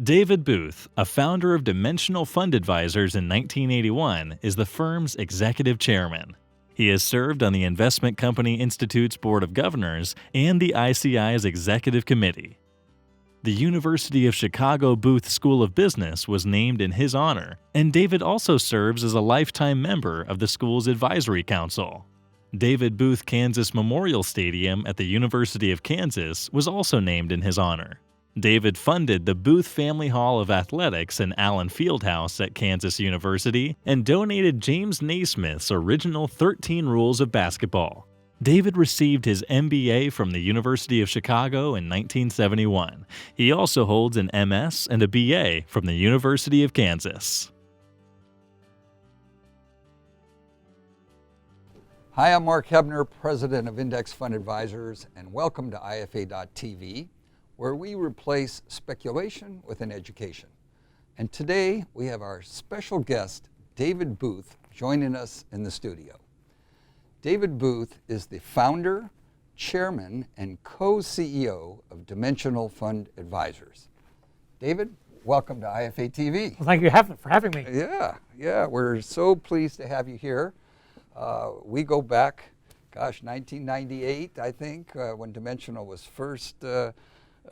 David Booth, a founder of Dimensional Fund Advisors in 1981, is the firm's executive chairman. He has served on the Investment Company Institute's Board of Governors and the ICI's Executive Committee. The University of Chicago Booth School of Business was named in his honor, and David also serves as a lifetime member of the school's advisory council. David Booth Kansas Memorial Stadium at the University of Kansas was also named in his honor. David funded the Booth Family Hall of Athletics in Allen Fieldhouse at Kansas University and donated James Naismith's original 13 Rules of Basketball. David received his MBA from the University of Chicago in 1971. He also holds an MS and a BA from the University of Kansas. Hi, I'm Mark Hebner, President of Index Fund Advisors, and welcome to IFA.TV, where we replace speculation with an education. And today we have our special guest, David Booth, joining us in the studio. David Booth is the founder, chairman, and co-CEO of Dimensional Fund Advisors. David, welcome to IFA TV. Well, thank you for having me. Yeah, we're so pleased to have you here. We go back, 1998, I think, when Dimensional was first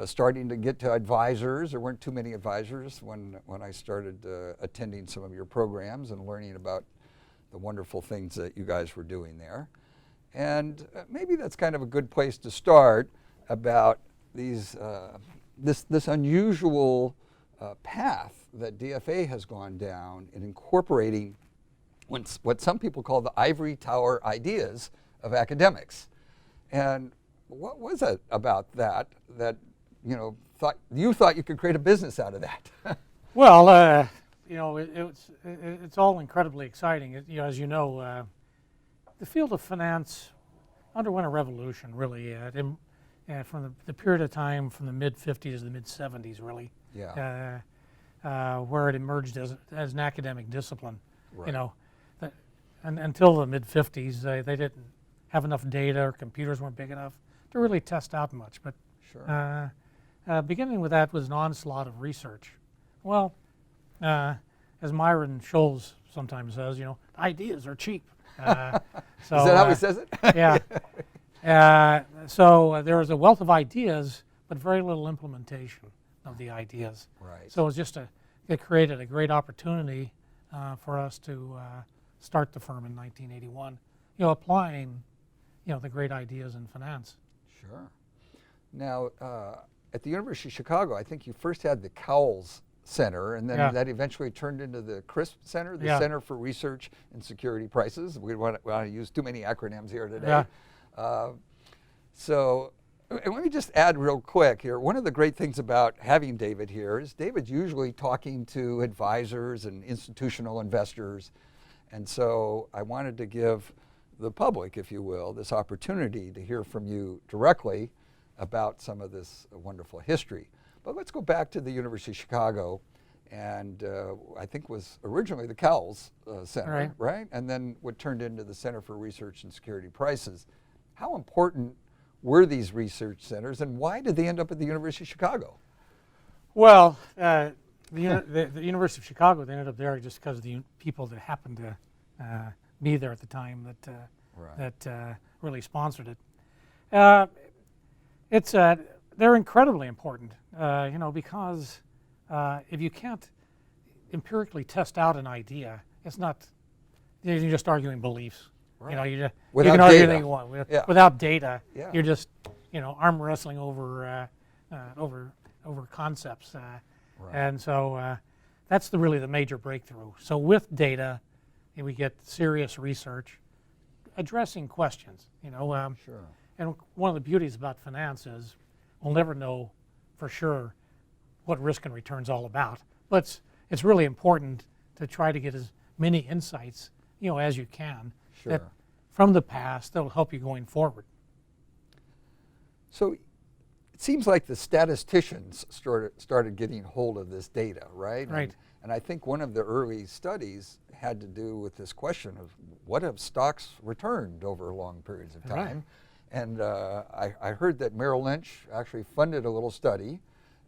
starting to get to advisors. There weren't too many advisors when I started attending some of your programs and learning about the wonderful things that you guys were doing there. And maybe that's kind of a good place to start about these this unusual path that DFA has gone down in incorporating what some people call the ivory tower ideas of academics. And what was it about that you thought you could create a business out of that? Well, it's all incredibly exciting. As you know, the field of finance underwent a revolution, really, from the period of time from the mid-50s to the mid-70s, really. Yeah. Where it emerged as an academic discipline. Right. And until the mid-50s, they didn't have enough data, or computers weren't big enough to really test out much. But Sure. Beginning with that was an onslaught of research. Well, as Myron Scholes sometimes says, ideas are cheap. Is that how he says it? Yeah. So there was a wealth of ideas, but very little implementation of the ideas. Right. So it created a great opportunity for us to start the firm in 1981, applying, the great ideas in finance. Sure. Now, at the University of Chicago, I think you first had the Cowles Center, and then that eventually turned into the CRISP Center, the Center for Research and Security Prices. We don't want to use too many acronyms here today. Yeah. So let me just add real quick here. One of the great things about having David here is David's usually talking to advisors and institutional investors. And so I wanted to give the public, if you will, this opportunity to hear from you directly about some of this wonderful history. But let's go back to the University of Chicago, and I think was originally the Cowles Center, right? And then what turned into the Center for Research and Security Prices. How important were these research centers, and why did they end up at the University of Chicago? Well, the University of Chicago, they ended up there just because of the people that happened to be there at the time that really sponsored it. They're incredibly important, because if you can't empirically test out an idea, it's not, you're just arguing beliefs. Right. You Without can argue data. anything you want. Without data, you're just, arm wrestling over concepts. Right. And so that's really the major breakthrough. So with data, we get serious research addressing questions. Sure. And one of the beauties about finance is we'll never know for sure what risk and return's all about. But it's really important to try to get as many insights, as you can. Sure. That from the past that'll help you going forward. So it seems like the statisticians started getting hold of this data, right? Right. And I think one of the early studies had to do with this question of what have stocks returned over long periods of time. Right. And I heard that Merrill Lynch actually funded a little study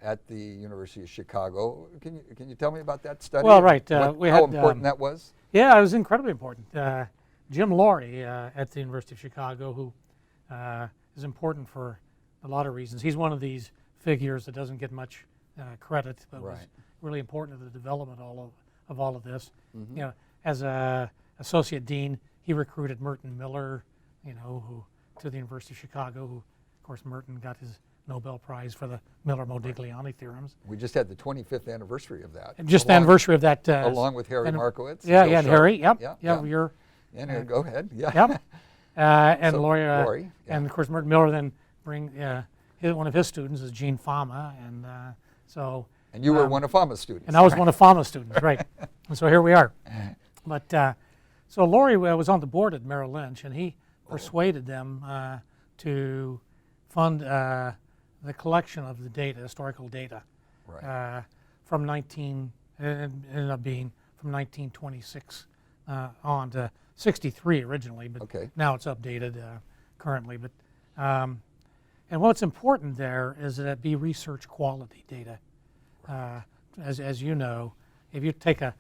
at the University of Chicago. Can you tell me about that study? Well, right. How important that was? Yeah, it was incredibly important. Jim Laurie at the University of Chicago, who is important for a lot of reasons. He's one of these figures that doesn't get much credit, but was really important to the development of all of this. Mm-hmm. You know, as a associate dean, he recruited Merton Miller, who to the University of Chicago. Who, of course, Merton got his Nobel Prize for the Miller-Modigliani theorems. We just had the 25th anniversary of that. And just the anniversary of that. Along with Harry Markowitz. Yeah, and Harry. Yep. Yeah. You're. Go ahead. Yeah. Yep. And So, Laurie, and of course Merton Miller then one of his students is Eugene Fama, and so. And you were one of Fama's students. And I was one of Fama's students, right? And so here we are. But so Laurie was on the board at Merrill Lynch, and he persuaded them to fund the collection of the data, historical data, from ended up being from 1926 on to 63 originally, but now it's updated currently. But and what's important there is that it be research quality data. As you know, if you take the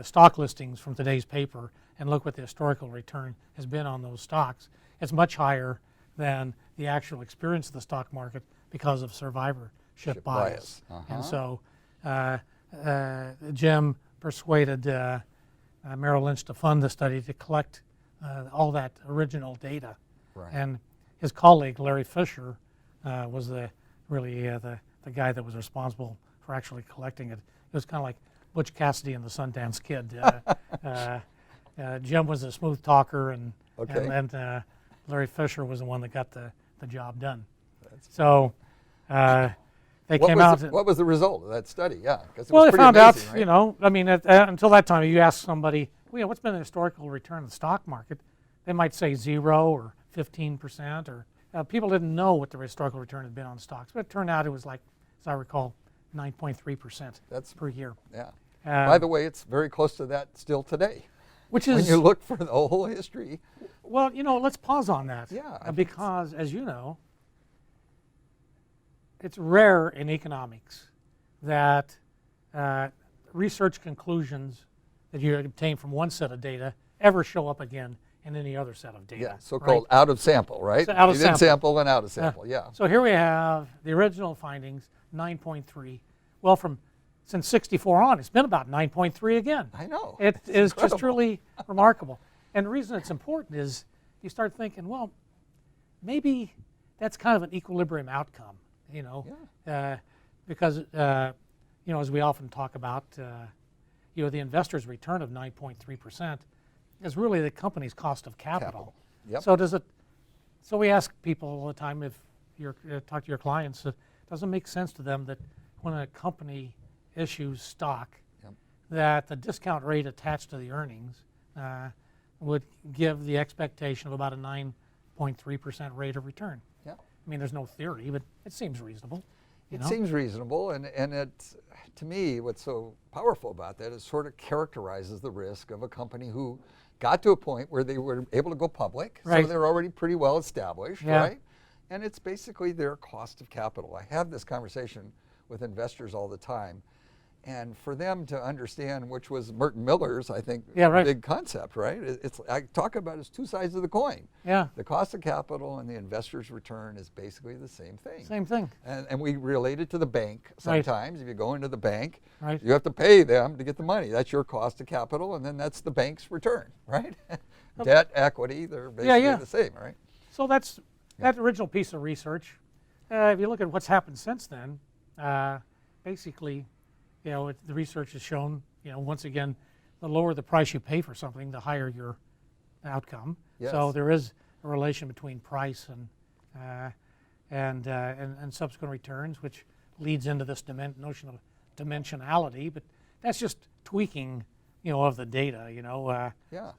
stock listings from today's paper and look what the historical return has been on those stocks, it's much higher than the actual experience of the stock market because of survivorship bias. And so Jim persuaded Merrill Lynch to fund the study to collect all that original data. And his colleague Larry Fisher was the guy that was responsible for actually collecting it. It was kind of like Butch Cassidy and the Sundance Kid. Jim was a smooth talker, and Larry Fisher was the one that got the job done. So they came out. What was the result of that study? Yeah, well, they found out. Right? I mean, until that time, you ask somebody, well, what's been the historical return of the stock market? They might say 0 or 15%, or people didn't know what the historical return had been on stocks. But it turned out it was like, as I recall, 9.3% per year. Yeah. By the way, it's very close to that still today. Which is, when you look for the whole history. Well, let's pause on that. Yeah. Because, as you know, it's rare in economics that research conclusions that you obtain from one set of data ever show up again in any other set of data. Yeah, so-called out of sample, right? So out of sample. Sample and out of sample, yeah. So here we have the original findings, 9.3. Well, since 64 on, it's been about 9.3 again. I know. It is just really remarkable. And the reason it's important is you start thinking, well, maybe that's kind of an equilibrium outcome, because, as we often talk about, the investor's return of 9.3% is really the company's cost of capital. Yep. So we ask people all the time, if you talk to your clients, does it make sense to them that when a company issues stock, that the discount rate attached to the earnings would give the expectation of about a 9.3% rate of return? Yeah. I mean, there's no theory, but it seems reasonable. It seems reasonable, and it, to me, what's so powerful about that is sort of characterizes the risk of a company who got to a point where they were able to go public, so they're already pretty well established, right? And it's basically their cost of capital. I have this conversation with investors all the time, and for them to understand, which was Merton Miller's, I think, big concept, right? I talk about it as two sides of the coin. Yeah. The cost of capital and the investor's return is basically the same thing. Same thing. And we relate it to the bank sometimes. If you go into the bank, right, you have to pay them to get the money. That's your cost of capital, and then that's the bank's return, right? Debt, equity, they're basically the same, right? So that's that original piece of research. If you look at what's happened since then, basically, the research has shown, once again, the lower the price you pay for something, the higher your outcome. Yes. So there is a relation between price and subsequent returns, which leads into this notion of dimensionality. But that's just tweaking, of the data. Yeah.